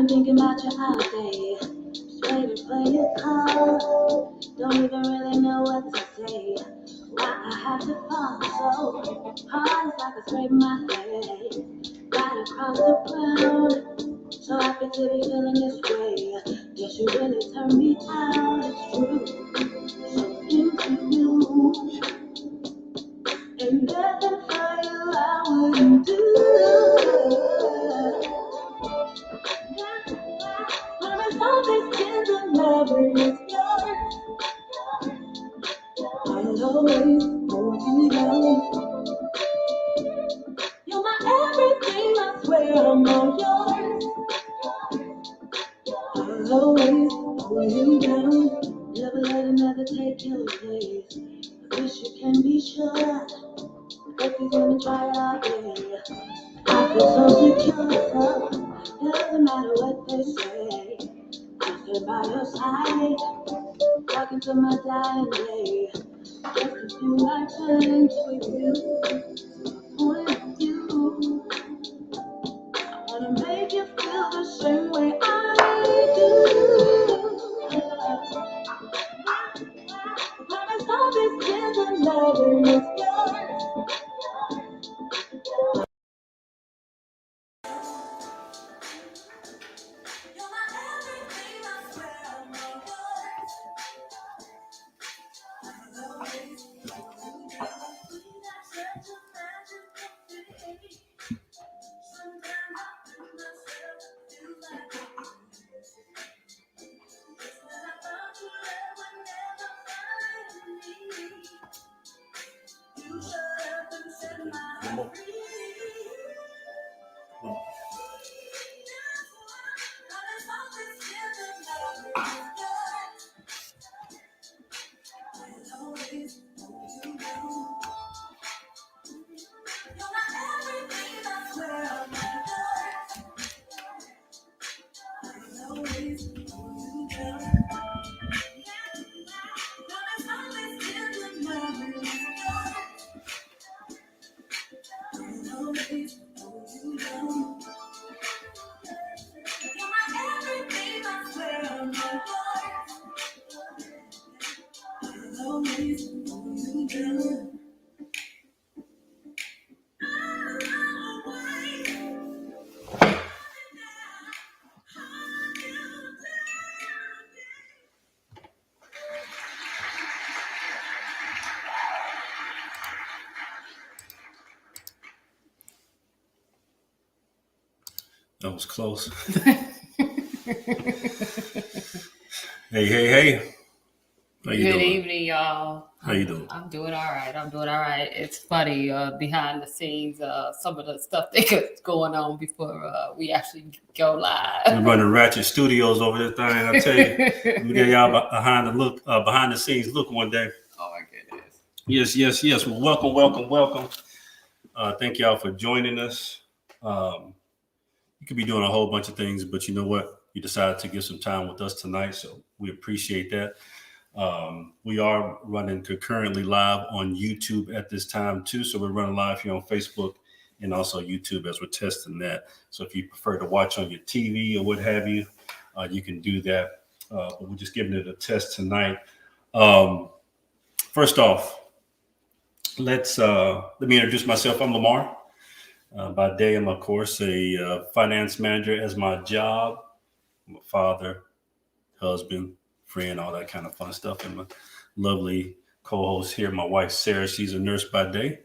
been thinking about you all day. Just waiting for your call. Don't even really know what to say. Why I have to fall so hard, it's like I scrape my face right across the ground. So happy to be feeling this way. Guess you really turned me out. It's true. So into you. And nothing for you I wouldn't do. Promise all this tender loving is yours. I'll always hold you down. You're my everything, I swear I'm all yours. I'll always hold you down. Never let another take your place. I wish you can be sure. If you're gonna try it out, yeah. I feel so secure, so it doesn't matter what they say. I'll stand by your side, talking to my dying day. Just a few lifetimes with you, with you. I wanna make you feel the same way I do. I promise all this tender loving is yours. That was close. Hey. How you Good doing? evening, y'all. How you doing? I'm doing all right. It's funny, behind the scenes, some of the stuff that is going on before we actually go live. We're running Ratchet Studios over this thing. I tell you, we get y'all behind the scenes look one day. Oh my goodness. Yes. Well, welcome. Thank y'all for joining us. You could be doing a whole bunch of things, but you know what? You decided to give some time with us tonight, so we appreciate that. We are running concurrently live on YouTube at this time too. So we're running live here on Facebook and also YouTube as we're testing that. So if you prefer to watch on your TV or what have you, you can do that. But we're just giving it a test tonight. First off, let me introduce myself. I'm Lamar. By day, I'm of course a finance manager as my job. I'm a father, husband, friend, all that kind of fun stuff. And my lovely co-host here, my wife Sarah, she's a nurse by day,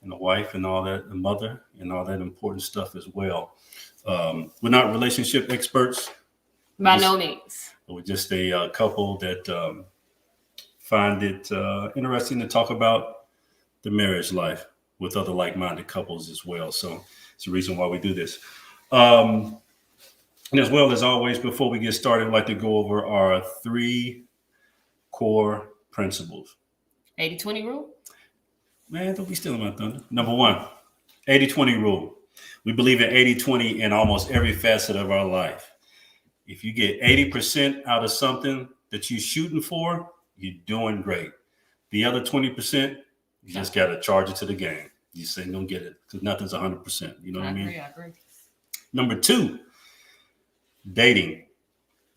and a wife and all that, a mother and all that important stuff as well. We're not relationship experts. By no means. We're just a couple that find it interesting to talk about the marriage life with other like-minded couples as well. So it's the reason why we do this. And as well as always, before we get started, I'd like to go over our 3 core principles. 80-20 rule? Man, don't be stealing my thunder. Number 1, 80-20 rule. We believe in 80-20 in almost every facet of our life. If you get 80% out of something that you're shooting for, you're doing great. The other 20%, you just got to charge it to the game. You just ain't going to get it because nothing's 100%. You know what I mean? I agree. Number 2, Dating,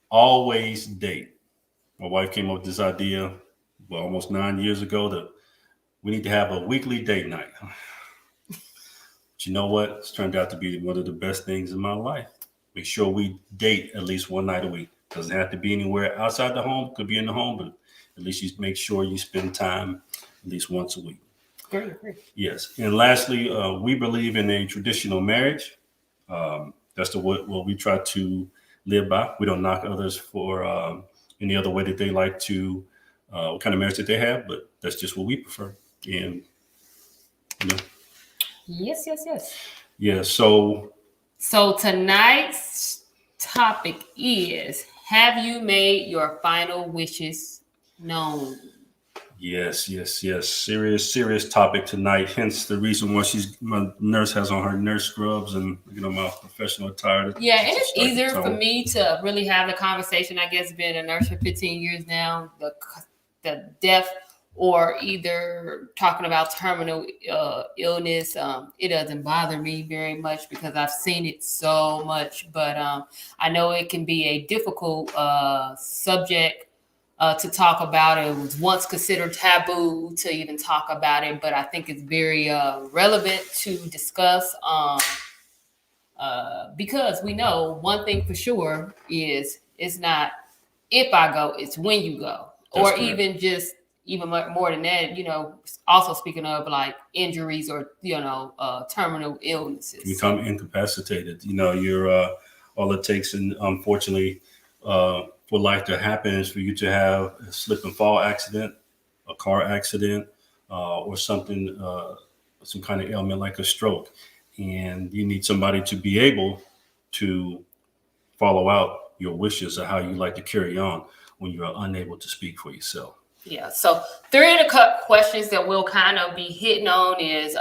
always date. My wife came up with this idea almost 9 years ago that we need to have a weekly date night. But you know what? It's turned out to be one of the best things in my life. Make sure we date at least one night a week. Doesn't have to be anywhere outside the home. Could be in the home, but at least you make sure you spend time at least once a week. Great. Yes. And lastly, we believe in a traditional marriage. That's what we try to live by. We don't knock others for any other way that they like to, what kind of marriage that they have, but that's just what we prefer. And, you know, Yes. yeah. So tonight's topic is: have you made your final wishes known? yes. Serious topic tonight. Hence the reason why my nurse has on her nurse scrubs and my professional attire. Yeah, and it's easier for me to really have the conversation. I guess being a nurse for 15 years now, the death or either talking about terminal illness, it doesn't bother me very much because I've seen it so much. But I know it can be a difficult subject to talk about. It was once considered taboo to even talk about it, but I think it's very relevant to discuss because we know one thing for sure is it's not if I go, it's when you go. That's or correct. Even more than that, also speaking of like injuries or, terminal illnesses. You become incapacitated. You're all it takes, and unfortunately, for life to happen is for you to have a slip and fall accident, a car accident, or something, some kind of ailment like a stroke. And you need somebody to be able to follow out your wishes of how you like to carry on when you're unable to speak for yourself. Yeah. So 3 of the questions that we'll kind of be hitting on is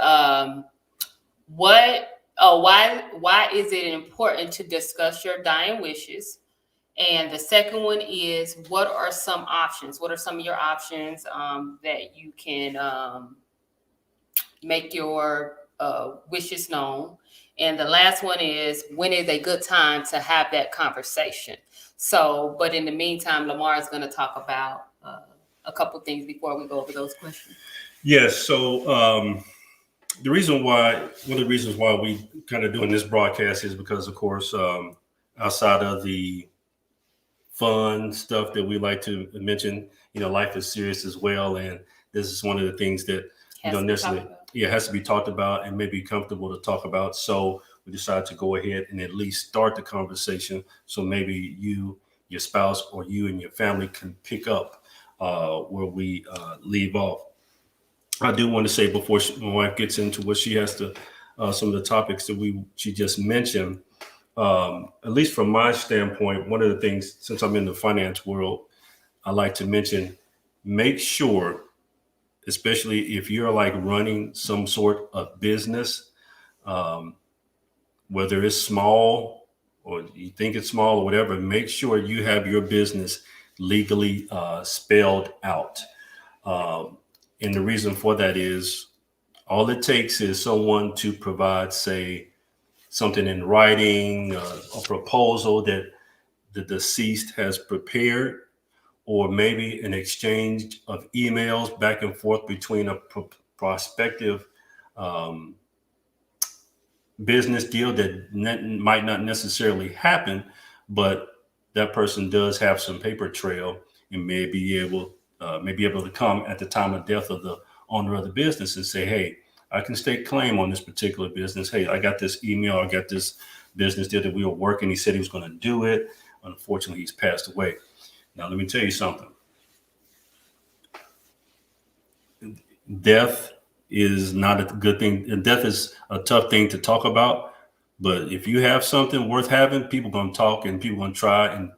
why is it important to discuss your dying wishes? And the second one is, what are some options? What are some of your options that you can make your wishes known? And the last one is, when is a good time to have that conversation? So, but in the meantime, Lamar is going to talk about a couple things before we go over those questions. Yes. So one of the reasons why we kind of doing this broadcast is because, of course, outside of the fun stuff that we like to mention, life is serious as well. And this is one of the things that has to be talked about and maybe comfortable to talk about. So we decided to go ahead and at least start the conversation. So maybe you, your spouse, or you and your family can pick up where we leave off. I do want to say before my wife gets into what she has to, some of the topics that she just mentioned, at least from my standpoint, one of the things, since I'm in the finance world, I like to mention, make sure, especially if you're like running some sort of business, whether it's small or you think it's small or whatever, make sure you have your business legally spelled out. And the reason for that is all it takes is someone to provide, say, something in writing, a proposal that the deceased has prepared, or maybe an exchange of emails back and forth between a prospective business deal that might not necessarily happen, but that person does have some paper trail and may be able to come at the time of death of the owner of the business and say, hey, I can stake claim on this particular business. Hey, I got this email, I got this business deal that we were working. He said he was going to do it. Unfortunately, he's passed away. Now, let me tell you something. Death is not a good thing. And death is a tough thing to talk about. But if you have something worth having, people are going to talk and people are going to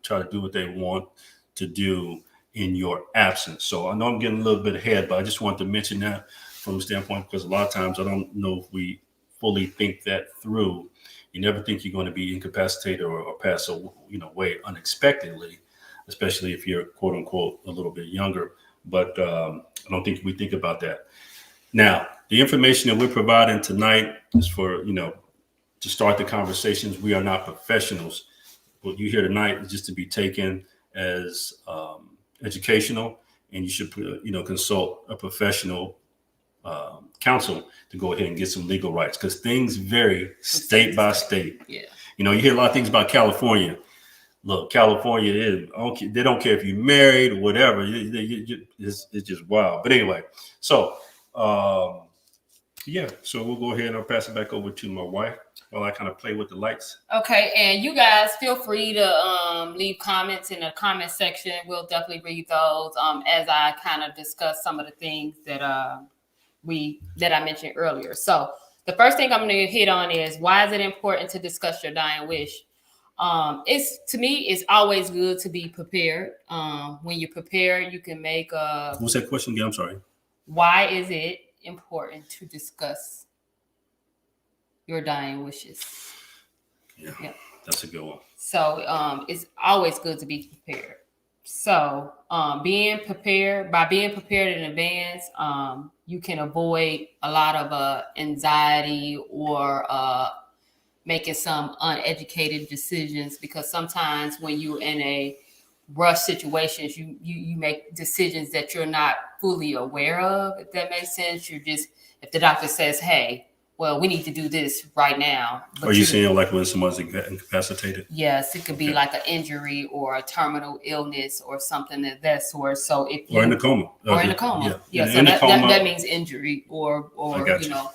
try to do what they want to do in your absence. So I know I'm getting a little bit ahead, but I just want to mention that from a standpoint, because a lot of times I don't know if we fully think that through. You never think you're going to be incapacitated or pass away unexpectedly, especially if you're quote unquote a little bit younger. But I don't think we think about that. Now, the information that we're providing tonight is for, to start the conversations. We are not professionals. what you hear tonight is just to be taken as educational, and you should consult a professional counsel to go ahead and get some legal rights, because things vary state by state. Yeah. You hear a lot of things about California. Look, California, they don't care if you're married or whatever. It's just wild. But anyway, so so we'll go ahead and I'll pass it back over to my wife while I kind of play with the lights. Okay, and you guys feel free to leave comments in the comment section. We'll definitely read those as I kind of discuss some of the things that I mentioned earlier. So the first thing I'm going to hit on is, why is it important to discuss your dying wish? To me, it's always good to be prepared. When you're prepared, you can make a... What's that question again? I'm sorry. Why is it important to discuss your dying wishes? Yeah, that's a good one. So it's always good to be prepared. So by being prepared in advance, you can avoid a lot of anxiety or making some uneducated decisions, because sometimes when you're in a rush situations, you make decisions that you're not fully aware of, if that makes sense. If the doctor says, hey, well, we need to do this right now. Are you saying like when someone's incapacitated? Yes, it could be like an injury or a terminal illness or something of that sort. So or in a coma. That means injury or terminal.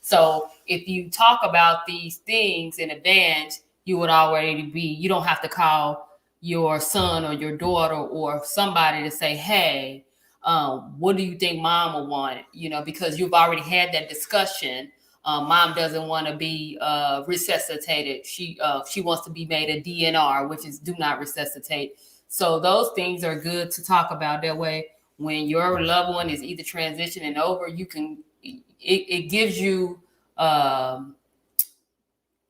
So if you talk about these things in advance, you don't have to call your son or your daughter or somebody to say, hey, what do you think mom will want? Because you've already had that discussion. Mom doesn't want to be resuscitated. She wants to be made a DNR, which is do not resuscitate. So those things are good to talk about. That way, when your loved one is either transitioning over, it gives you,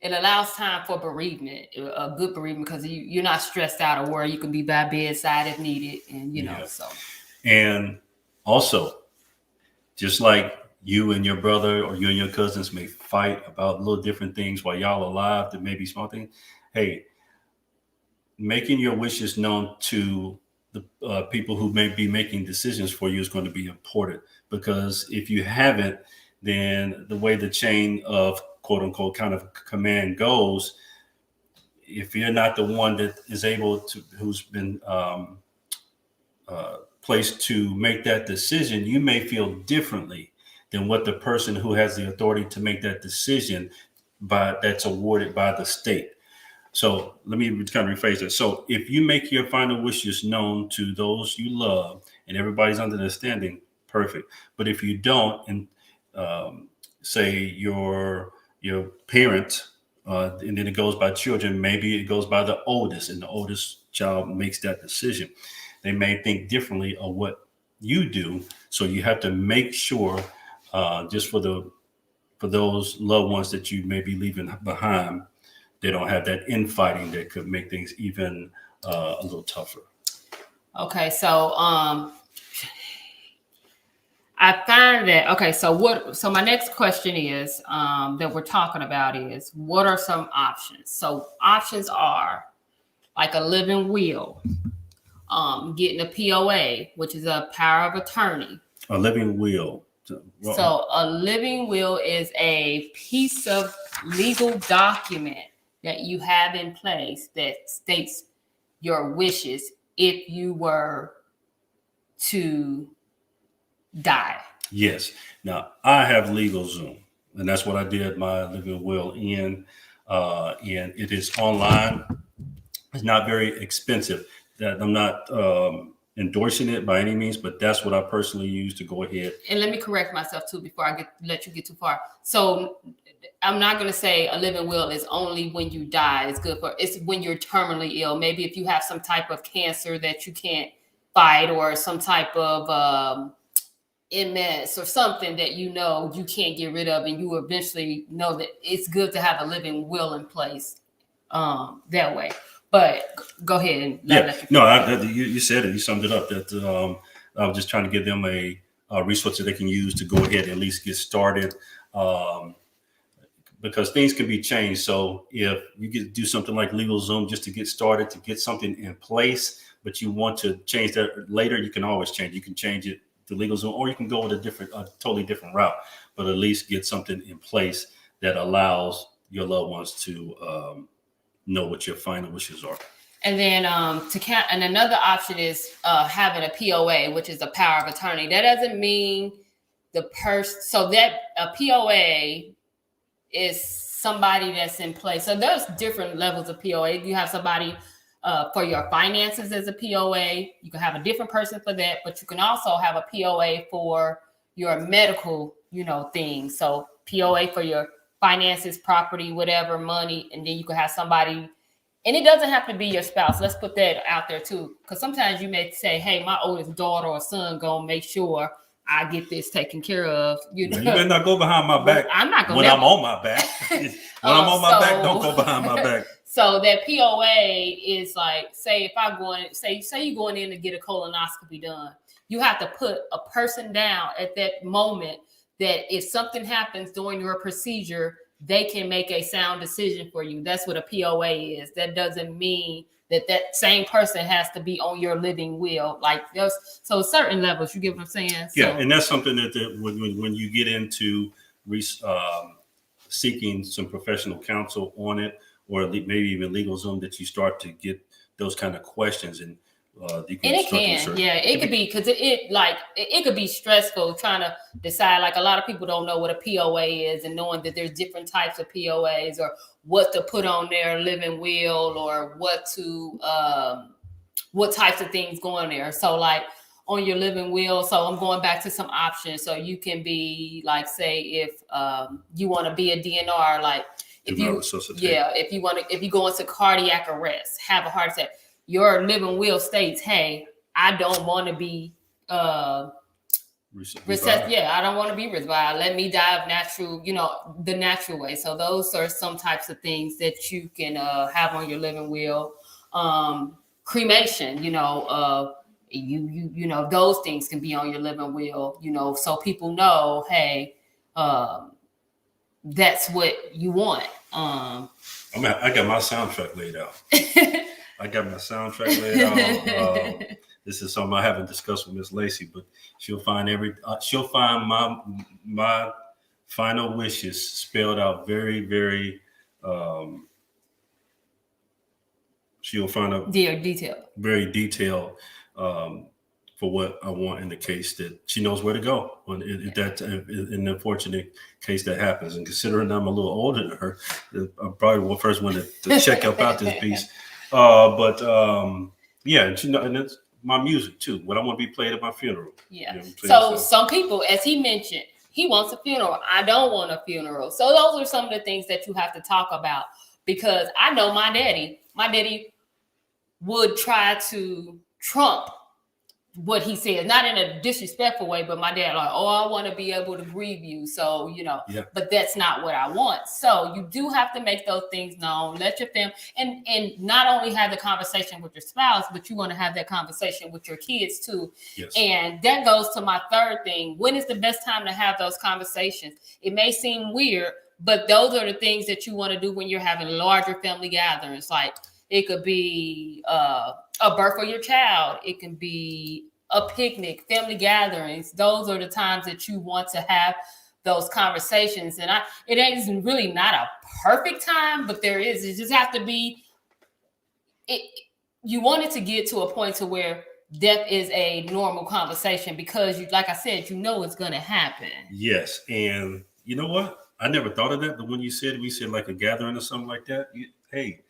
it allows time for bereavement, a good bereavement, because you're not stressed out or worried. You can be by bedside if needed, and so. And also, just like you and your brother or you and your cousins may fight about little different things while y'all are alive, that may be small things. Hey, making your wishes known to the people who may be making decisions for you is going to be important, because if you haven't, then the way the chain of quote unquote kind of command goes, if you're not the one that is able to, who's been placed to make that decision, you may feel differently than what the person who has the authority to make that decision that's awarded by the state. So let me kind of rephrase it. So if you make your final wishes known to those you love and everybody's under understanding, perfect. But if you don't, and say your parent, and then it goes by children, maybe it goes by the oldest, and the oldest child makes that decision. They may think differently of what you do. So you have to make sure, just for those loved ones that you may be leaving behind, they don't have that infighting that could make things even a little tougher. Okay, so I find that, okay, so my next question is, that we're talking about is, what are some options? So options are like a living will, getting a POA, which is a power of attorney. A living will. So a living will is a piece of legal document that you have in place that states your wishes if you were to die. Yes. Now I have LegalZoom, and that's what I did my living will in, and it is online. It's not very expensive. That I'm not endorsing it by any means, but that's what I personally use to go ahead. And let me correct myself too before I let you get too far. So I'm not going to say a living will is only when you die. It's when you're terminally ill. Maybe if you have some type of cancer that you can't fight, or some type of MS or something that you can't get rid of, and you eventually know that it's good to have a living will in place that way. But go ahead. You said it. You summed it up. That I was just trying to give them a resource that they can use to go ahead and at least get started. But because things can be changed. So if you get do something like LegalZoom just to get started, to get something in place, but you want to change that later, you can always change. You can change it to LegalZoom, or you can go with a totally different route, but at least get something in place that allows your loved ones to know what your final wishes are. And then and another option is having a POA, which is a power of attorney. That doesn't mean the person. So that a POA is somebody that's in place. So there's different levels of POA. You have somebody for your finances as a POA. You can have a different person for that, but you can also have a POA for your medical, things. So POA for your finances, property, whatever, money, and then you can have somebody. And it doesn't have to be your spouse. Let's put that out there too. Because sometimes you may say, hey, my oldest daughter or son gonna make sure I get this taken care of. You better not go behind my back. I'm not going when I'm on my back. When I'm on my back, don't go behind my back. So that POA is like, say if I go in, say you're going in to get a colonoscopy done, you have to put a person down at that moment that if something happens during your procedure, they can make a sound decision for you. That's what a POA is. That doesn't mean that same person has to be on your living will. Like so certain levels, you get what I'm saying? Yeah, and that's something that when you get into seeking some professional counsel on it, or maybe even LegalZoom, that you start to get those kind of questions and you can. And it could be because it could be stressful trying to decide. Like a lot of people don't know what a POA is, and knowing that there's different types of POAs, or what to put on their living will, or what types of things go on there. So like on your living will, so I'm going back to some options. So you can be like, say if you want to be a DNR, like if you go into cardiac arrest, have a heart attack. Your living will states, hey, I don't want to be revived. Yeah, I don't want to be revived. Let me die of natural, the natural way. So those are some types of things that you can have on your living will. Cremation, those things can be on your living will, so people know, hey, that's what you want. I got my soundtrack laid out. This is something I haven't discussed with Miss Lacey, but she'll find my final wishes spelled out very, very. She'll find out very detailed for what I want in the case, that she knows where to go in the unfortunate case that happens. And considering I'm a little older than her, I'm probably the first one to check up out this piece. And it's my music too. What I want to be played at my funeral. Yeah. So some people, as he mentioned, he wants a funeral. I don't want a funeral. So those are some of the things that you have to talk about, because I know my daddy would try to trump what he said, not in a disrespectful way, but my dad like, oh, I want to be able to grieve you. So, but that's not what I want. So you do have to make those things known. Let your family, and not only have the conversation with your spouse, but you want to have that conversation with your kids too. Yes. And that goes to my third thing. When is the best time to have those conversations? It may seem weird, but those are the things that you want to do when you're having larger family gatherings. Like it could be a birth of your child. It can be a picnic, family gatherings. Those are the times that you want to have those conversations. And it ain't really not a perfect time, but there is. It just have to be. You want it to get to a point to where death is a normal conversation, because like I said, it's going to happen. Yes, and you know what? I never thought of that. But when we said like a gathering or something like that, hey.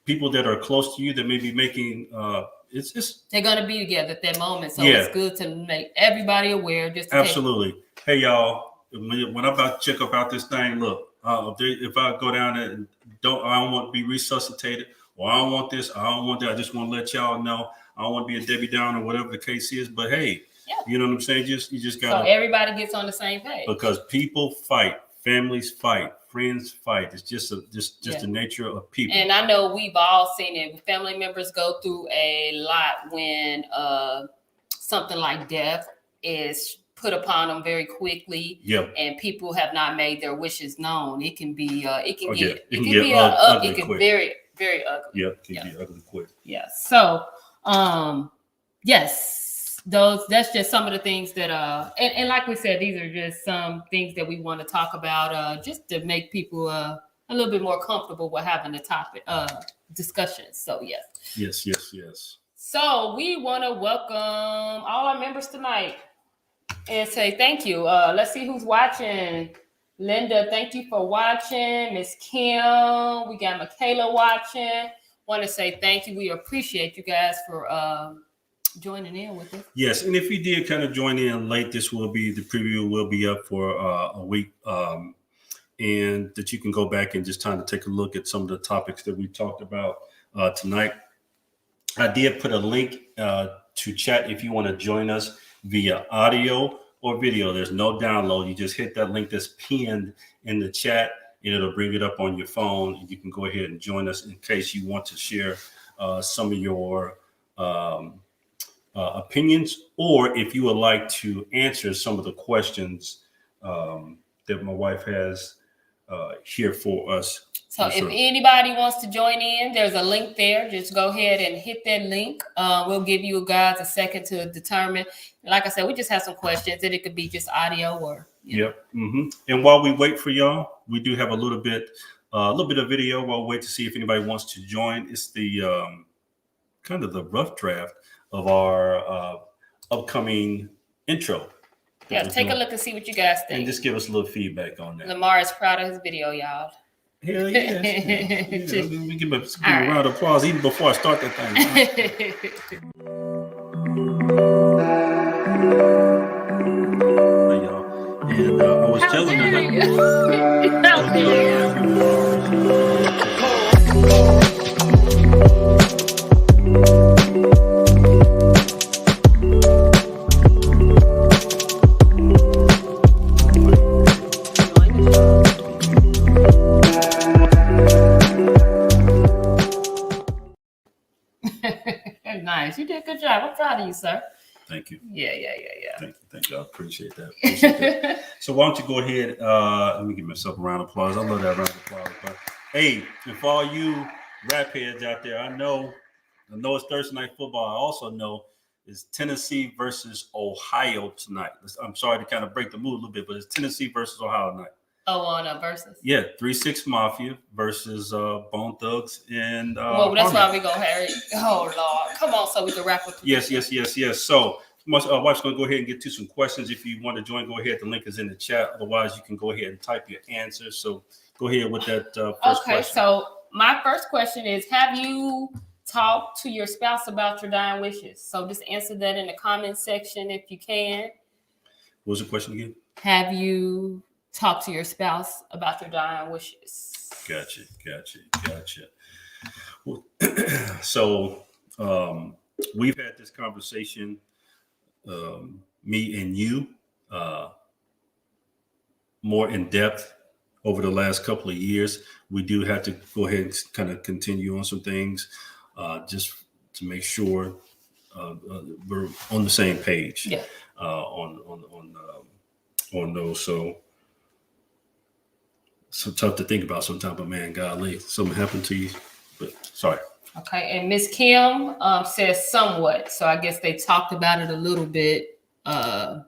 People that are close to you that may be making they're going to be together at that moment, so it's good to make everybody aware. Just absolutely. Hey y'all, when I'm about to check up out this thing, look, if I go down there and I don't want to be resuscitated, or I don't want this, I don't want that, I just want to let y'all know I don't want to be a Debbie Downer or whatever the case is. But hey, you know what I'm saying? You just got so everybody gets on the same page, because people fight, families fight, friends fight. It's just the nature of people. And I know we've all seen it. Family members go through a lot when something like death is put upon them very quickly. Yep. And people have not made their wishes known. It can be it can get quick. very, very ugly. Yep, it can be ugly quick. Yeah. So yes, that's just some of the things that and like we said, these are just some things that we want to talk about just to make people a little bit more comfortable with having the topic discussions. So yes. So we want to welcome all our members tonight and say thank you. Let's see who's watching. Linda, thank you for watching. Miss Kim, we got Michaela watching. Want to say thank you. We appreciate you guys for joining in with us. Yes, and if you did kind of join in late, the preview will be up for a week, and that you can go back and just kind of take a look at some of the topics that we talked about tonight. I did put a link to chat if you want to join us via audio or video. There's no download. You just hit that link that's pinned in the chat, and it'll bring it up on your phone, and you can go ahead and join us in case you want to share some of your opinions, or if you would like to answer some of the questions that my wife has here for us. So if anybody wants to join in, there's a link there. Just go ahead and hit that link. We'll give you guys a second to determine. Like I said, we just have some questions, and it could be just audio or. Yep. Mm-hmm. And while we wait for y'all, we do have a little bit of video while we wait to see if anybody wants to join. It's the kind of the rough draft of our upcoming intro. Yeah, take a look and see what you guys think. And just give us a little feedback on that. Lamar is proud of his video, y'all. Hell yeah. We give a round of applause even before I start that thing. And I was telling Nice. You did a good job. I'm proud of you, sir. Thank you. Yeah. Thank you. I appreciate that. So why don't you go ahead? Let me give myself a round of applause. I love that round of applause. But hey, and for all you rap heads out there, I know it's Thursday night football. I also know it's Tennessee versus Ohio tonight. I'm sorry to kind of break the mood a little bit, but it's Tennessee versus Ohio tonight. Oh, on versus? Yeah, 3-6 Mafia versus Bone Thugs and. Well, that's why we go, Harry. Oh Lord, come on, so we can wrap up. Yes. So, wife's going to go ahead and get to some questions. If you want to join, go ahead. The link is in the chat. Otherwise, you can go ahead and type your answers. So, go ahead with that first question. Okay, so my first question is: have you talked to your spouse about your dying wishes? So, just answer that in the comment section if you can. What was the question again? Have you talk to your spouse about your dying wishes? Gotcha. Well, so we've had this conversation, me and you, more in depth over the last couple of years. We do have to go ahead and kind of continue on some things just to make sure we're on the same page. Yeah. On those. So tough to think about sometimes, but man, golly, something happened to you. But sorry. Okay, and Miss Kim says somewhat. So I guess they talked about it a little bit, but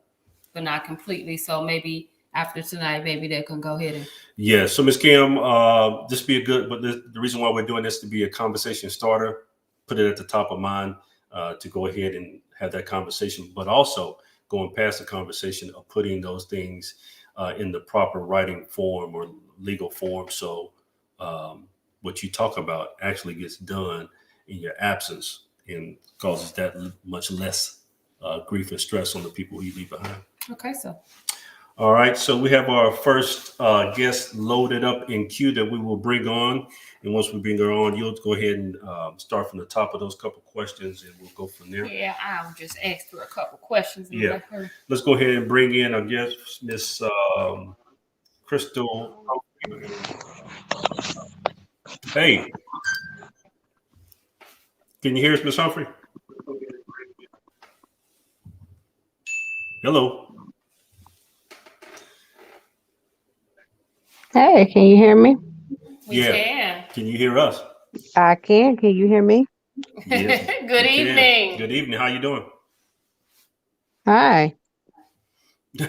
not completely. So maybe after tonight, maybe they can go ahead and. Yeah. So Miss Kim, this be a good. But the reason why we're doing this to be a conversation starter, put it at the top of mind to go ahead and have that conversation, but also going past the conversation of putting those things in the proper writing form or legal form, so what you talk about actually gets done in your absence and causes that much less grief and stress on the people you leave behind. Okay, so. All right, so we have our first guest loaded up in queue that we will bring on. And once we bring her on, you'll go ahead and start from the top of those couple questions, and we'll go from there. Yeah, I'll just ask her a couple questions. And yeah, let's go ahead and bring in, I guess, Miss Crystal. Hey, can you hear us, Miss Humphrey? Hello. Hey, can you hear me? We can. Can you hear us? I can. Can you hear me? Yes. Good evening. Good evening. How you doing? Hi. I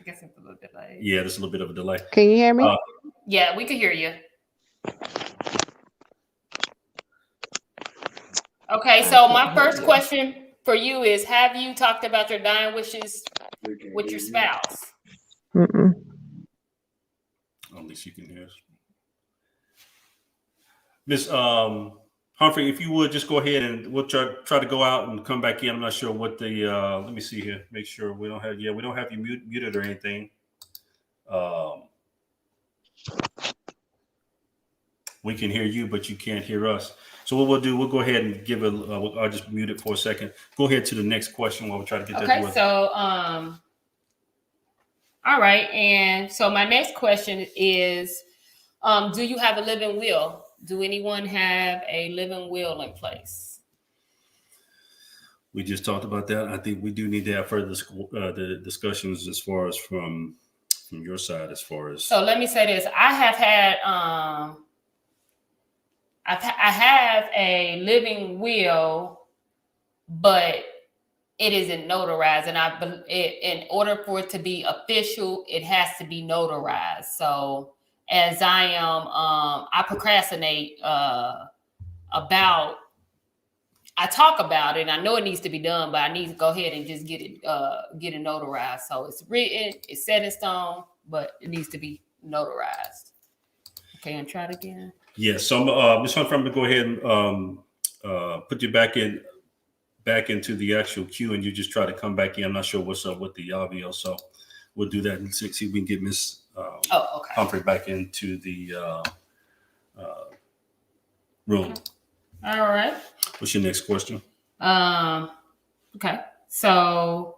guess it's a little delay. Yeah, there's a little bit of a delay. Can you hear me? Yeah, we can hear you. Okay, so my first question for you is: have you talked about your dying wishes with your spouse? Mm-mm. At least you can hear us. Miss Humphrey, if you would just go ahead and we'll try to go out and come back in. I'm not sure what the let me see here. Make sure we don't have you muted or anything. We can hear you, but you can't hear us. So what we'll do, we'll go ahead and give I'll just mute it for a second. Go ahead to the next question while we try to get that. Okay, so all right, and so my next question is, do you have a living will? Do anyone have a living will in place? We just talked about that. I think we do need to have further the discussions as far as from your side, as far as. So let me say this: I have had I have a living will, but it isn't notarized, and in order for it to be official, it has to be notarized. So as I am, I procrastinate about. I talk about it. I know it needs to be done, but I need to go ahead and just get it notarized. So it's written, it's set in stone, but it needs to be notarized. Okay, and try it again. Yes. So Ms. Humphrey, I'm going to go ahead and put you back into the actual queue, and you just try to come back in. I'm not sure what's up with the audio, so we'll do that and see if we can get Ms. Humphrey back into the room. Okay. All right. What's your next question? Okay. So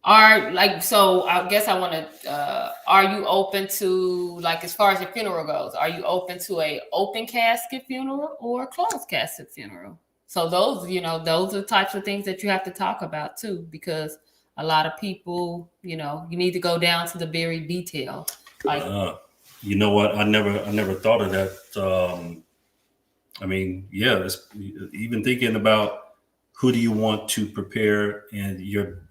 I guess I want to, are you open to, like, as far as your funeral goes, are you open to a open casket funeral or a closed casket funeral? So those are the types of things that you have to talk about too, because a lot of people, you need to go down to the very detail. Like, you know what? I never thought of that. I mean, yeah, even thinking about who do you want to prepare, and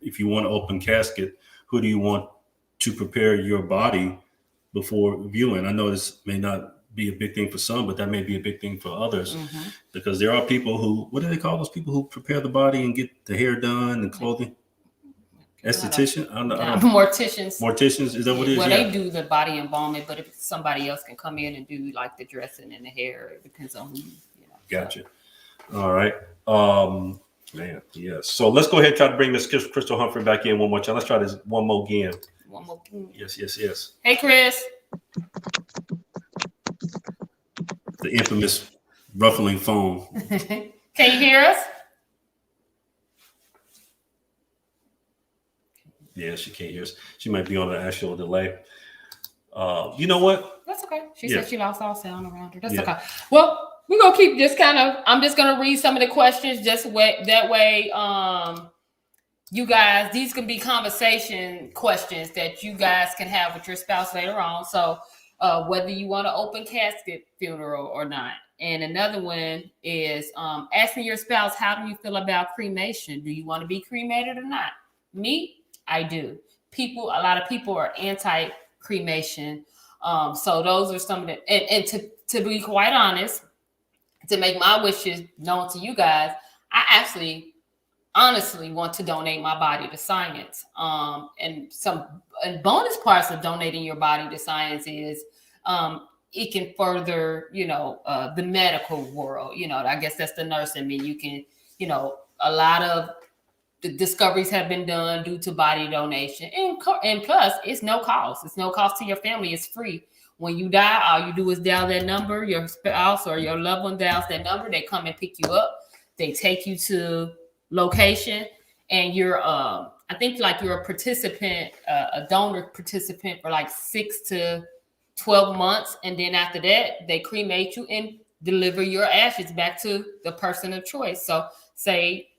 if you want an open casket, who do you want to prepare your body before viewing? I know this may not be a big thing for some, but that may be a big thing for others, because there are people who, what do they call those people who prepare the body and get the hair done and clothing? Esthetician? I don't know. Morticians, is that what it is? Well, they do the body embalming, but if somebody else can come in and do like the dressing and the hair, it depends on who, Gotcha. All right. Man, yes. So let's go ahead and try to bring Miss Crystal Humphrey back in one more time. Let's try this one more again. Yes. Hey, Chris. The infamous ruffling phone. Can you hear us? Yeah, she can't hear us. She might be on an actual delay. You know what? That's okay. She said she lost all sound around her. That's okay. Well, we're going to keep I'm just going to read some of the questions that way. You guys, these can be conversation questions that you guys can have with your spouse later on. So whether you want an open casket funeral or not. And another one is asking your spouse, how do you feel about cremation? Do you want to be cremated or not? Me, I do. A lot of people are anti-cremation. So those are some of the, and to be quite honest, to make my wishes known to you guys, I actually honestly want to donate my body to science. And bonus parts of donating your body to science is it can further, the medical world. I guess that's the nurse in me. You can, a lot of the discoveries have been done due to body donation. And plus, it's no cost. It's no cost to your family. It's free. When you die, all you do is dial that number. Your spouse or your loved one dials that number. They come and pick you up. They take you to location, and you're I think like you're a participant, a donor participant for like 6 to 12 months, and then after that they cremate you and deliver your ashes back to the person of choice. So say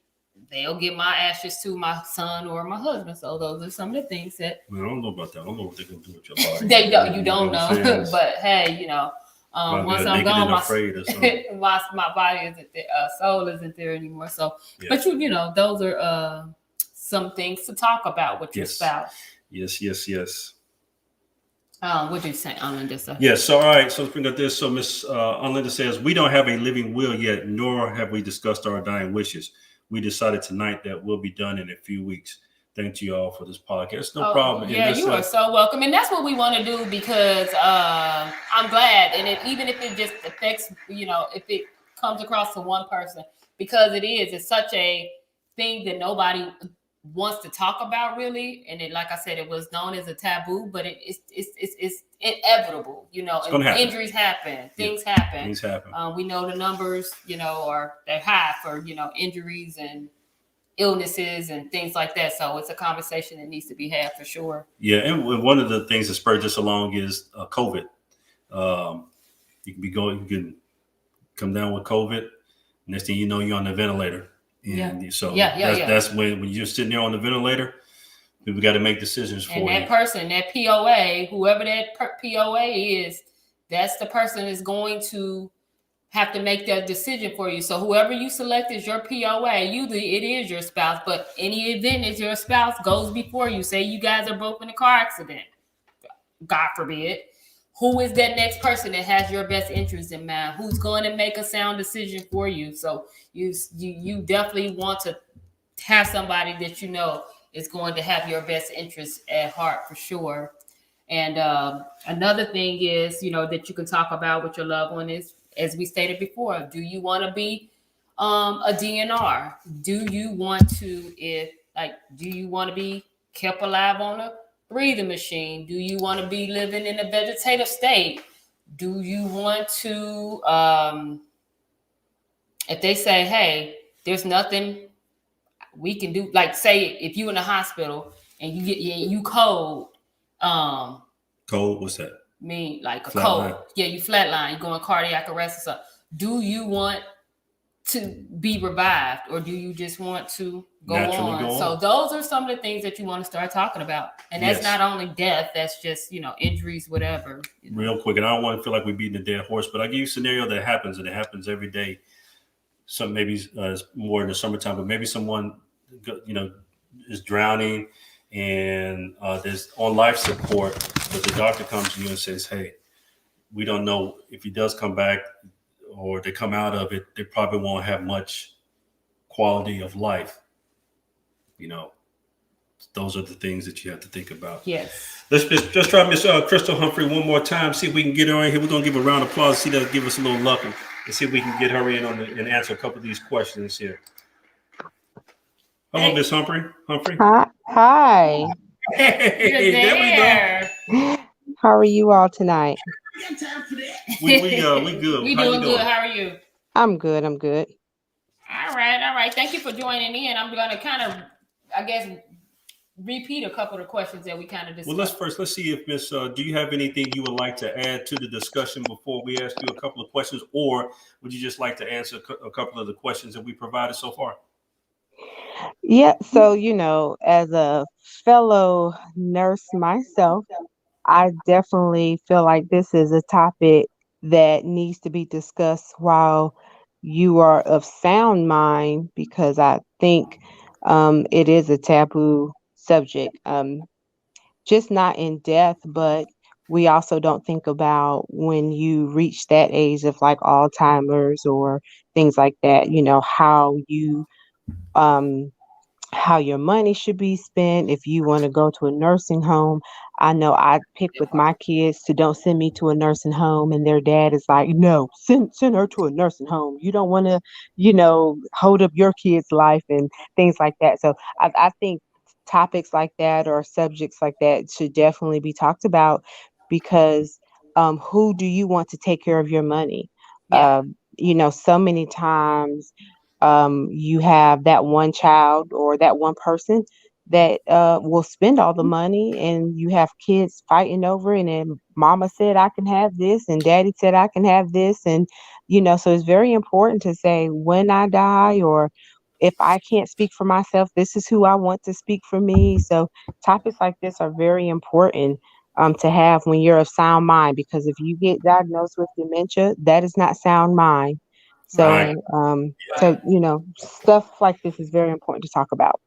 they'll give my ashes to my son or my husband. So those are some of the things that I don't know about that. I don't know what they're gonna do with your body. they don't. You don't what I'm saying? know, but hey, Might be once I'm naked gone, and afraid or something. my body isn't there, soul isn't there anymore. So, Yeah. but those are some things to talk about with your Yes. spouse. Yes. What did you say, Unlinda? Yes. So, all right. So let's bring up this. So, Miss Unlinda says, we don't have a living will yet, nor have we discussed our dying wishes. We decided tonight that will be done in a few weeks. Thank you all for this podcast. No problem. Yeah, you are so welcome, and that's what we want to do because I'm glad, and even if it just affects, if it comes across to one person, because it's such a thing that nobody wants to talk about really, and like I said, it was known as a taboo, but it's inevitable. Injuries happen, things happen. Things happen. We know the numbers, they're high for injuries and illnesses and things like that. So it's a conversation that needs to be had for sure. Yeah, and one of the things that spurred this along is COVID. You can come down with COVID. Next thing you know, you're on the ventilator. And so that's when you're sitting there on the ventilator, we got to make decisions for you. And that person, that POA, whoever that POA is, that's the person is going to have to make that decision for you. So whoever you select as your POA, usually it is your spouse, but any event is your spouse goes before you. Say you guys are both in a car accident, God forbid. Who is that next person that has your best interest in mind? Who's going to make a sound decision for you? So you definitely want to have somebody that is going to have your best interest at heart for sure. And another thing is, that you can talk about with your loved one is, as we stated before, do you want to be a DNR? Do you want to be kept alive on a breathing machine? Do you want to be living in a vegetative state? Do you want to, if they say, hey, there's nothing we can do, like say if you in the hospital and you cold. Cold, what's that? Mean like a flat cold. Line. Yeah, you flatline, you go in cardiac arrest or something. Do you want to be revived or do you just want to go on? So those are some of the things that you want to start talking about. And that's not only death, that's just, injuries, whatever. Real quick, and I don't want to feel like we're beating a dead horse, but I give you a scenario that happens, and it happens every day. Some maybe it's more in the summertime, but maybe someone, is drowning and there's on life support, but the doctor comes to you and says, hey, we don't know if he does come back or they come out of it, they probably won't have much quality of life. Those are the things that you have to think about. Yes. Let's just try Miss Crystal Humphrey one more time. See if we can get her in here. We're gonna give a round of applause. See that give us a little luck and see if we can get her in and answer a couple of these questions here. Hello, Miss Humphrey. Hi. Hey, there we go. How are you all tonight? We good. We doing good. How are you? I'm good. All right. Thank you for joining in. I'm going to kind of, I guess, repeat a couple of questions that we kind of discussed. Well, let's see if Miss, do you have anything you would like to add to the discussion before we ask you a couple of questions, or would you just like to answer a couple of the questions that we provided so far? Yeah. So, as a fellow nurse myself, I definitely feel like this is a topic that needs to be discussed while you are of sound mind, because I think it is a taboo subject. Just not in death, but we also don't think about when you reach that age of like Alzheimer's or things like that, um, how your money should be spent if you want to go to a nursing home. I know I pick with my kids to don't send me to a nursing home, and their dad is like, no, send her to a nursing home. You don't want to, hold up your kid's life and things like that. So I think topics like that or subjects like that should definitely be talked about, because who do you want to take care of your money? Yeah. So many times you have that one child or that one person that will spend all the money, and you have kids fighting over it, and mama said I can have this and daddy said I can have this, and so it's very important to say when I die or if I can't speak for myself, this is who I want to speak for me. So topics like this are very important to have when you're of sound mind, because if you get diagnosed with dementia, that is not sound mind. Right. Right. So stuff like this is very important to talk about.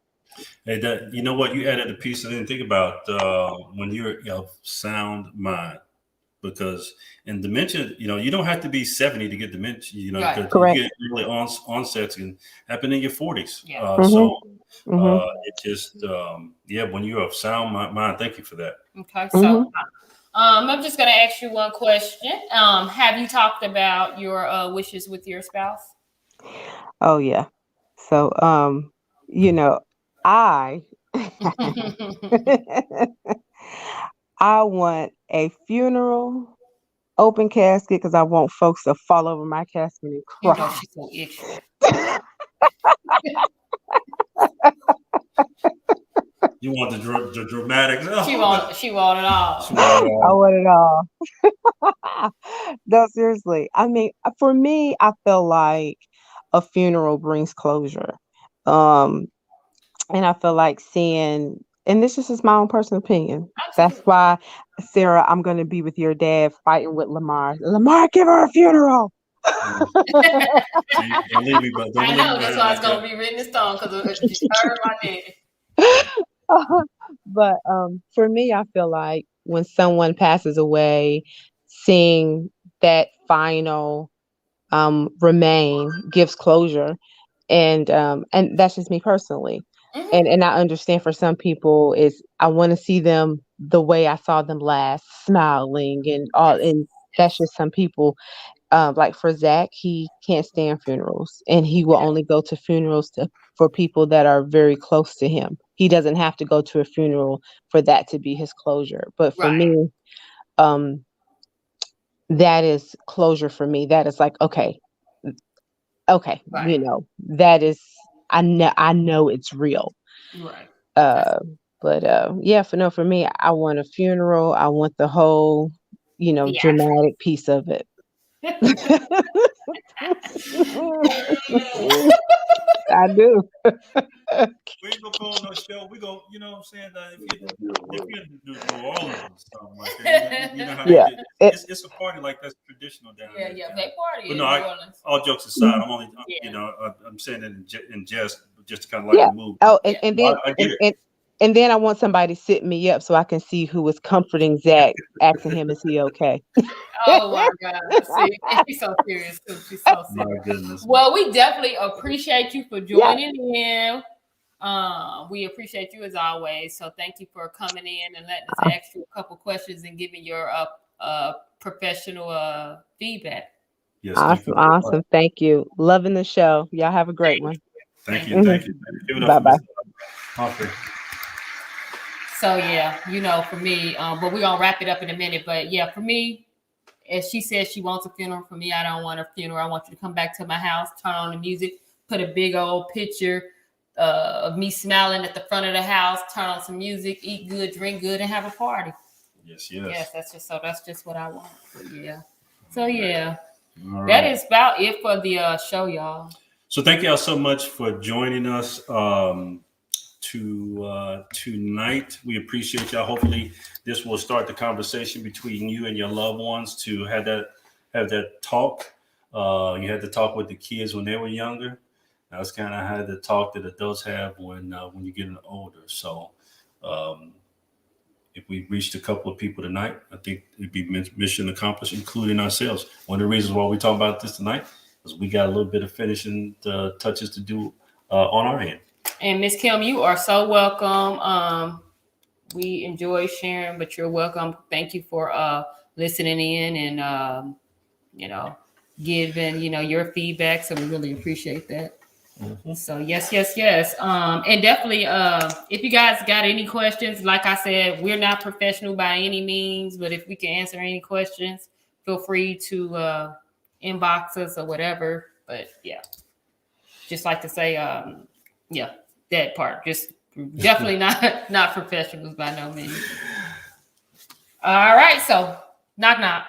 Hey, you know what? You added a piece I didn't think about when you're of sound mind. Because in dementia, you don't have to be 70 to get dementia, Right. because you Correct. get early onsets can happen in your 40s. Yeah. Mhm. Mhm. It just, when you're of sound mind, thank you for that. Okay. So Mhm. I'm just gonna ask you one question. Have you talked about your wishes with your spouse? Oh yeah. So I I want a funeral open casket because I want folks to fall over my casket and You know cry. she's so extra. You want the dramatic? She want it all. She want it I all. want it all. No, seriously. I mean, for me, I feel like a funeral brings closure. Um, and I feel like and this is just my own personal opinion. That's Absolutely. why, Sarah, I'm going to be with your dad fighting with Lamar. Lamar, give her a funeral. Mm. See, don't I leave me know that's behind why it's like gonna that. be written in stone because she heard my daddy. But for me, I feel like when someone passes away, seeing that final remain gives closure, and that's just me personally. Hmm. And I understand for some people is I want to see them the way I saw them last, smiling and all, Yes. and that's Yes. just some people. Like for Zach, he can't stand funerals, and he will Yeah. only go to funerals for people that are very close to him. He doesn't have to go to a funeral for that to be his closure. But for Right. me, um, that is closure for me. That is like, okay, Right. that is, I know it's real. Right. That's Uh, but yeah, for me, I want a funeral. I want the whole, theatrical. dramatic piece of it. I do. We ain't gonna put on no show. We go, you know what I'm saying? If you're in New Orleans or something like that, you know how they Yeah. do. It, It's a party like that's traditional down Yeah, there, yeah, kind of. they party But no, in New Orleans. all jokes aside, mhm, I'm only, Yeah, I'm saying it in jest, just to kind of lighten yeah. the mood. Oh, and, yeah. and No, then I get it. and then I want somebody to sit me up so I can see who was comforting Zach, asking him, "Is he okay?" Oh my God. See, and she's so serious too. She's so My serious. goodness. Well, we definitely appreciate you for Yeah. joining in. We appreciate you as always. So thank you for coming in and letting us Aw- ask you a couple questions and giving your professional feedback. Yes, thank Awesome. you very much. Awesome. Thank you. Loving the show. Y'all have a great Thank one. you. Thank Thank you, you. Hmm. thank you. Give it up Bye for bye. Mr. Humphrey. So yeah, for me, but we're gonna wrap it up in a minute. But yeah, for me, as she says she wants a funeral, for me, I don't want a funeral. I want you to come back to my house, turn on the music, put a big old picture of me smiling at the front of the house, turn on some music, eat good, drink good, and have a party. Yes, Yes, yes. that's just what I want. Yeah. So All right. yeah, All that right. is about it for the show, y'all. So thank y'all so much for joining us tonight. We appreciate y'all. Hopefully, this will start the conversation between you and your loved ones to have that talk. You had to talk with the kids when they were younger. That's kind of how the talk that adults have when you're getting older. So, um, if we reached a couple of people tonight, I think it'd be mission accomplished, including ourselves. One of the reasons why we talk about this tonight is we got a little bit of finishing touches to do on our end. And Miss Kim, you are so welcome. We enjoy sharing, but you're welcome. Thank you for listening in and you know giving your feedback. So we really appreciate that. Mhm. So yes. And definitely, if you guys got any questions, like I said, we're not professional by any means, but if we can answer any questions, feel free to inbox us or whatever. But yeah, just like to say, yeah, that part. Just definitely not professionals by no means. All right, so knock knock.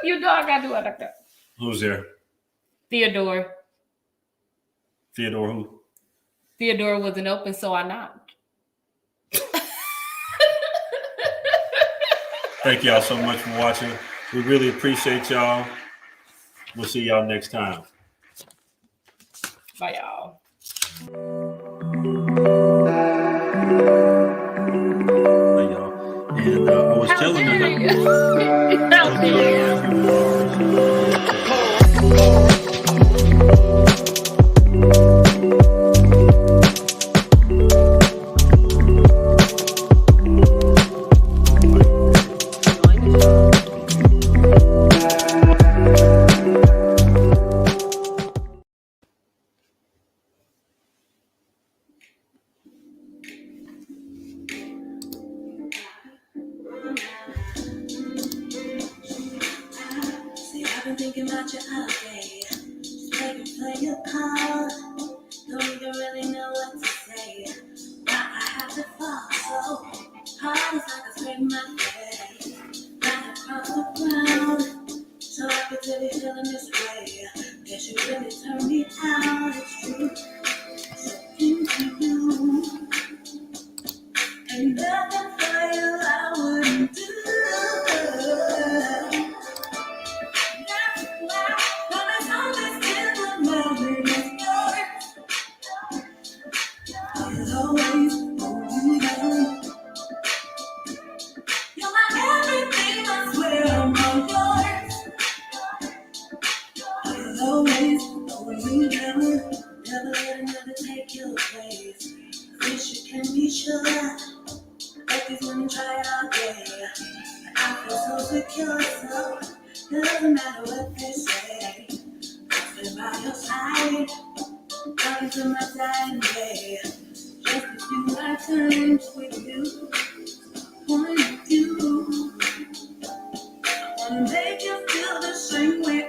You know I gotta do it like that. Who's there? Theodore. Theodore who? Theodore wasn't open, so I knocked. Thank y'all so much for watching. We really appreciate y'all. We'll see y'all next time. Bye, y'all. Bye, y'all. And I was telling them. How I've been thinking about you all day. Just play your card. Don't even really know what to say. Why I have to fall so hard, it's like I scrape my face right across the ground. So I could tell you feeling this way. Guess you really turned me out. It's true. So into you. And nothing for you I wouldn't do. Never let another take your place. Wish you can be sure that these women try it all day. I feel so secure, so it doesn't matter what they say. I've been by your side, talking to my dying day. Just a few lifetimes with you, one with you. I wanna make you feel the same way